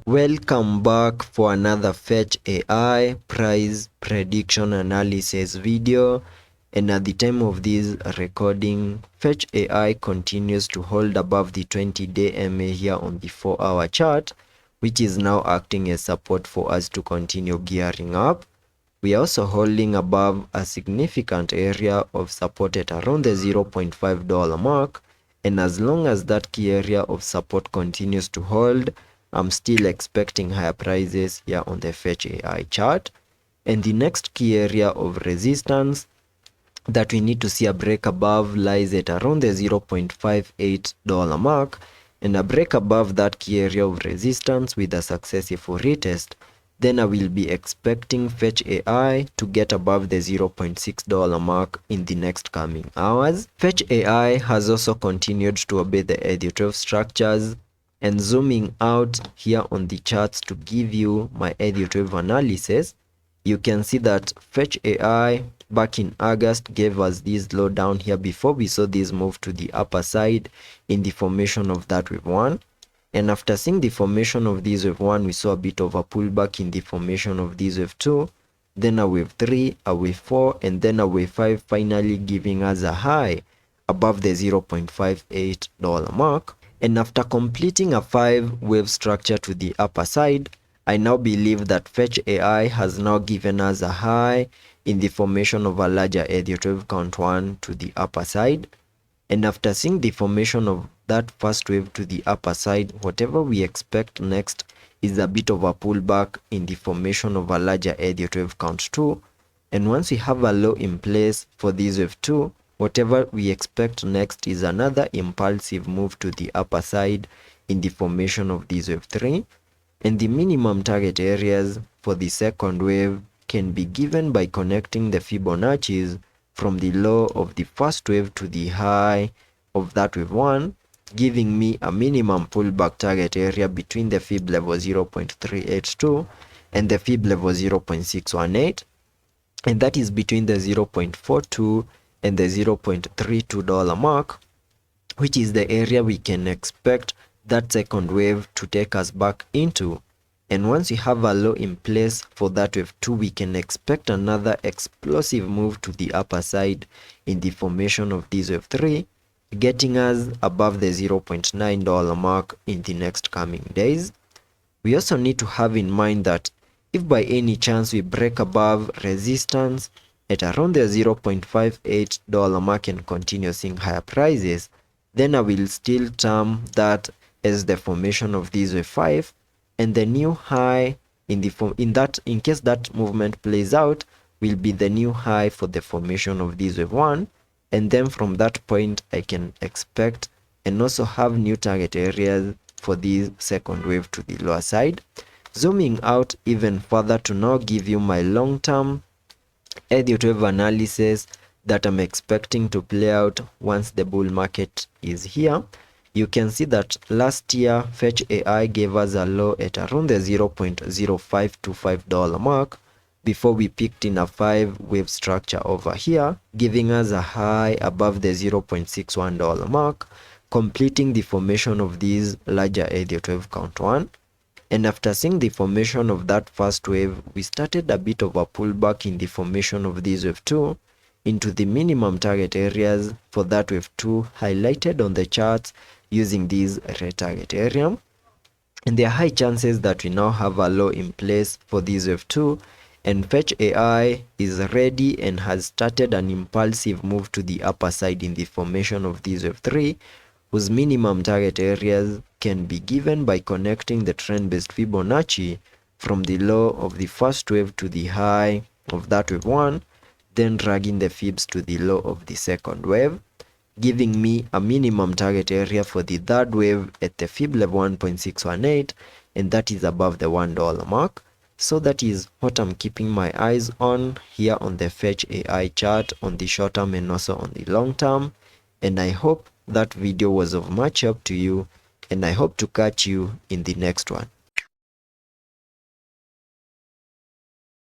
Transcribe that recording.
Welcome back for another Fetch AI price prediction analysis video, and at the time of this recording, Fetch AI continues to hold above the 20-day MA here on the 4-hour chart, which is now acting as support for us to continue gearing up. We are also holding above a significant area of support at around the $0.5 mark, and as long as that key area of support continues to hold, I'm still expecting higher prices here on the Fetch AI chart. And the next key area of resistance that we need to see a break above lies at around the $0.58 mark, and a break above that key area of resistance with a successful retest, then I will be expecting Fetch AI to get above the $0.6 mark in the next coming hours. Fetch AI has also continued to obey the ED12 structures, and zooming out here on the charts to give you my ED12 analysis, you can see that Fetch AI back in August gave us this low down here before we saw this move to the upper side in the formation of that wave 1. And after seeing the formation of this wave 1, we saw a bit of a pullback in the formation of this wave 2, then a wave 3, a wave 4, and then a wave 5, finally giving us a high above the $0.58 mark. And after completing a 5-wave structure to the upper side, I now believe that Fetch AI has now given us a high in the formation of a larger ED12 count 1 to the upper side. And after seeing the formation of that first wave to the upper side, whatever we expect next is a bit of a pullback in the formation of a larger ED12 count 2. And once we have a low in place for this wave 2, whatever we expect next is another impulsive move to the upper side in the formation of this wave 3. And the minimum target areas for the second wave can be given by connecting the Fibonacci's from the low of the first wave to the high of that wave 1, giving me a minimum pullback target area between the Fib level 0.382 and the Fib level 0.618, and that is between the 0.42 and the $0.32 mark, which is the area we can expect that second wave to take us back into. And once we have a low in place for that wave 2, we can expect another explosive move to the upper side in the formation of this wave 3, getting us above the $0.9 mark in the next coming days. We also need to have in mind that if by any chance we break above resistance at around the $0.58 mark and continue seeing higher prices, then I will still term that as the formation of this wave 5, and the new high in case that movement plays out will be the new high for the formation of this wave 1. And then from that point I can expect and also have new target areas for this second wave to the lower side. Zooming out even further to now give you my long-term ED12 analysis that I'm expecting to play out once the bull market is here. You can see that last year Fetch AI gave us a low at around the $0.0525 mark before we peaked in a 5-wave structure over here, giving us a high above the $0.61 mark, completing the formation of this larger ED12 count 1. And after seeing the formation of that first wave, we started a bit of a pullback in the formation of this wave 2 into the minimum target areas for that wave 2 highlighted on the charts using this red target area. And there are high chances that we now have a low in place for this wave 2, and Fetch AI is ready and has started an impulsive move to the upper side in the formation of this wave 3, whose minimum target areas can be given by connecting the trend-based Fibonacci from the low of the first wave to the high of that wave 1, then dragging the fibs to the low of the second wave, giving me a minimum target area for the third wave at the fib level 1.618, and that is above the $1 mark. So that is what I'm keeping my eyes on here on the Fetch AI chart on the short term and also on the long term. And I hope that video was of much help to you, and I hope to catch you in the next one.